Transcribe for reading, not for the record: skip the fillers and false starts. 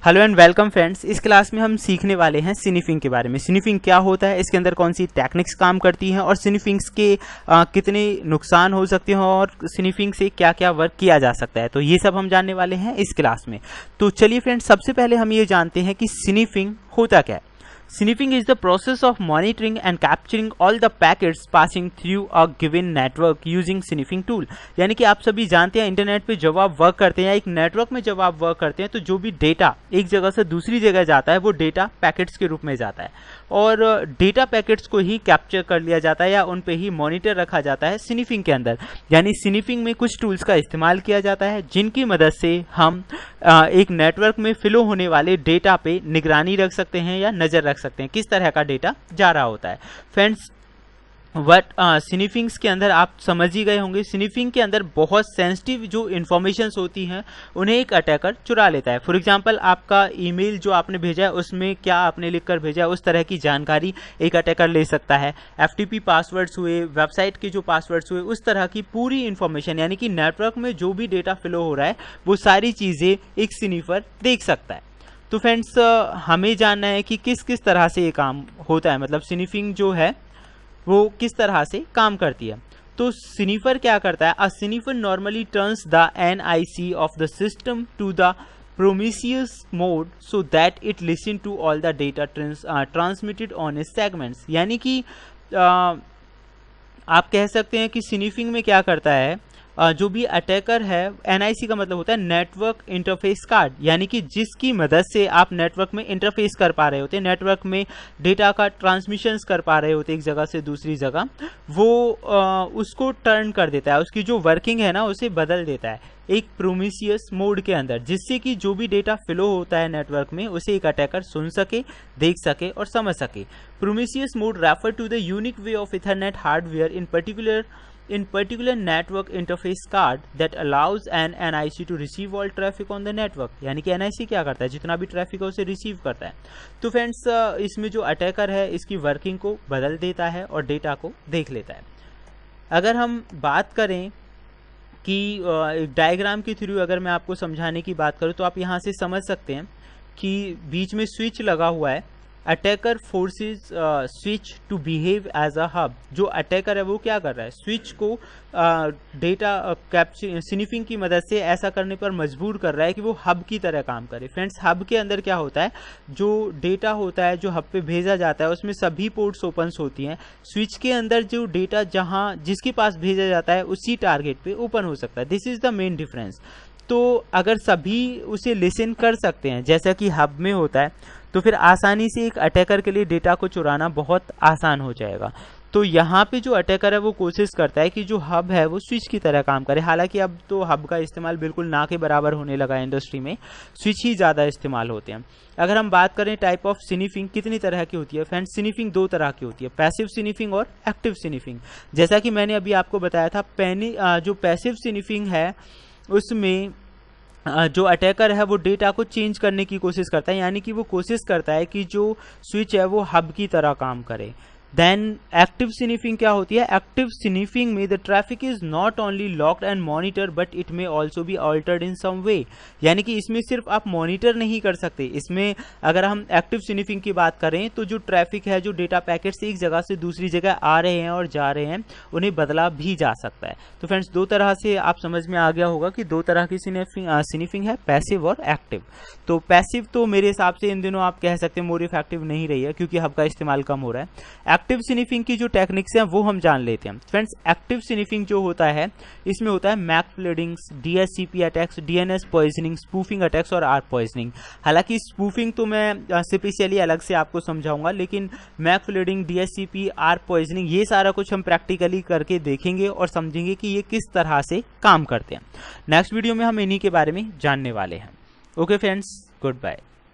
Hello and welcome friends. इस class में हम सीखने वाले हैं स्निफिंग के बारे में। स्निफिंग क्या होता है, इसके अंदर कौन सी टेक्निक्स काम करती हैं और स्निफिंग्स के कितने नुकसान हो सकते हैं और स्निफिंग से क्या क्या वर्क किया जा सकता है, तो ये सब हम जानने वाले हैं इस क्लास में। तो चलिए फ्रेंड्स, सबसे पहले हम ये जानते हैं कि स्निफिंग होता क्या है। Sniffing is the process of monitoring and capturing all the packets passing through a given network using sniffing tool। यानी कि आप सभी जानते हैं इंटरनेट पे जब आप वर्क करते हैं या एक नेटवर्क में जब आप वर्क करते हैं तो जो भी डेटा एक जगह से दूसरी जगह जाता है वो डेटा पैकेट्स के रूप में जाता है और डेटा पैकेट्स को ही कैप्चर कर लिया जाता है या उन पे ही मॉनिटर रखा जाता है स्निफिंग के अंदर। यानी स्निफिंग में कुछ टूल्स का इस्तेमाल किया जाता है जिनकी मदद से हम एक नेटवर्क में फ्लो होने वाले डेटा पे निगरानी रख सकते हैं या नज़र रख सकते हैं किस तरह का डेटा जा रहा होता है। फ्रेंड्स, स्निफिंग्स के अंदर आप समझ ही गए होंगे, स्निफिंग के अंदर बहुत सेंसिटिव जो इन्फॉर्मेशंस होती हैं उन्हें एक अटैकर चुरा लेता है। फॉर एग्जांपल, आपका ईमेल जो आपने भेजा है उसमें क्या आपने लिखकर भेजा है उस तरह की जानकारी एक अटैकर ले सकता है। FTP पासवर्ड्स हुए, वेबसाइट के जो पासवर्ड्स हुए, उस तरह की पूरी इन्फॉर्मेशन यानी कि नेटवर्क में जो भी डेटा फ्लो हो रहा है वो सारी चीज़ें एक स्निफर देख सकता है। तो फ्रेंड्स, हमें जानना है कि किस किस तरह से ये काम होता है, मतलब स्निफिंग जो है वो किस तरह से काम करती है। तो स्निफर क्या करता है? A sniffer normally turns the NIC of the system to the promiscuous mode so that it listen to all the data transmitted on its segments. यानी कि आप कह सकते हैं कि स्निफिंग में क्या करता है, जो भी अटैकर है, NIC का मतलब होता है नेटवर्क इंटरफेस कार्ड, यानी कि जिसकी मदद से आप नेटवर्क में इंटरफेस कर पा रहे होते हैं, नेटवर्क में डेटा का ट्रांसमिशंस कर पा रहे होते एक जगह से दूसरी जगह, वो उसको टर्न कर देता है, उसकी जो वर्किंग है ना उसे बदल देता है एक प्रोमिसियस मोड के अंदर, जिससे कि जो भी डेटा फ्लो होता है नेटवर्क में उसे एक अटैकर सुन सके, देख सके और समझ सके। Promiscuous mode refer to the unique way of ethernet hardware in particular network interface card that allows an NIC to receive all traffic on the network। यानी कि NIC क्या करता है, जितना भी ट्रैफिक है उसे रिसीव करता है। तो फ्रेंड्स, इसमें जो अटैकर है इसकी वर्किंग को बदल देता है और डेटा को देख लेता है। अगर हम बात करें कि एक डायग्राम के थ्रू अगर मैं आपको समझाने की बात करूं तो आप यहां से समझ सकते हैं कि बीच में स्विच लगा हुआ है। Attacker forces switch to behave as a hub. जो अटैकर है वो क्या कर रहा है, स्विच को डेटा कैप्चर स्निफिंग की मदद से ऐसा करने पर मजबूर कर रहा है कि वो हब की तरह काम करे। फ्रेंड्स, हब के अंदर क्या होता है, जो डेटा होता है जो हब पे भेजा जाता है उसमें सभी पोर्ट्स ओपन्स होती हैं। स्विच के अंदर जो डेटा जहां जिसके पास भेजा जाता है उसी टारगेट पे ओपन हो सकता है। This is the main difference. तो अगर सभी उसे लिसन कर सकते हैं जैसा कि हब में होता है तो फिर आसानी से एक अटैकर के लिए डेटा को चुराना बहुत आसान हो जाएगा। तो यहाँ पे जो अटैकर है वो कोशिश करता है कि जो हब है वो स्विच की तरह काम करे। हालांकि अब तो हब का इस्तेमाल बिल्कुल ना के बराबर होने लगा है, इंडस्ट्री में स्विच ही ज़्यादा इस्तेमाल होते हैं। अगर हम बात करें टाइप ऑफ स्निफिंग कितनी तरह की होती है, फ्रेंड्स, स्निफिंग दो तरह की होती है, पैसिव स्निफिंग और एक्टिव स्निफिंग। जैसा कि मैंने अभी आपको बताया था, जो पैसिव स्निफिंग है उसमें जो अटैकर है वो डेटा को चेंज करने की कोशिश करता है, यानी कि वो कोशिश करता है कि जो स्विच है वो हब की तरह काम करे। देन एक्टिव स्निफिंग क्या होती है? एक्टिव स्निफिंग में the traffic is not only locked and monitor but it may also be altered in some way. यानी कि इसमें सिर्फ आप मॉनिटर नहीं कर सकते, इसमें अगर हम एक्टिव स्निफिंग की बात करें तो जो ट्रैफिक है, जो डेटा पैकेट से एक जगह से दूसरी जगह आ रहे हैं और जा रहे हैं, उन्हें बदला भी जा सकता है। तो फ्रेंड्स, दो तरह से आप समझ में आ गया होगा कि दो तरह की स्निफिंग है, पैसिव और एक्टिव। तो पैसिव तो मेरे हिसाब से इन दिनों आप कह सकते हैं मोर इफेक्टिव नहीं रही है क्योंकि हब का इस्तेमाल कम हो रहा है। एक्टिव स्निफिंग की जो टेक्निक्स हैं वो हम जान लेते हैं। फ्रेंड्स, एक्टिव स्निफिंग जो होता है इसमें होता है MAC floodings, DHCP attacks, DNS poisoning, spoofing attacks और आर्क पॉइजनिंग। हालांकि स्पूफिंग तो मैं स्पेशली अलग से आपको समझाऊंगा, लेकिन MAC flooding, DHCP, ARP poisoning ये सारा कुछ हम प्रैक्टिकली करके देखेंगे और समझेंगे कि ये किस तरह से काम करते हैं। नेक्स्ट वीडियो में हम इन्हीं के बारे में जानने वाले हैं। Okay friends, good bye.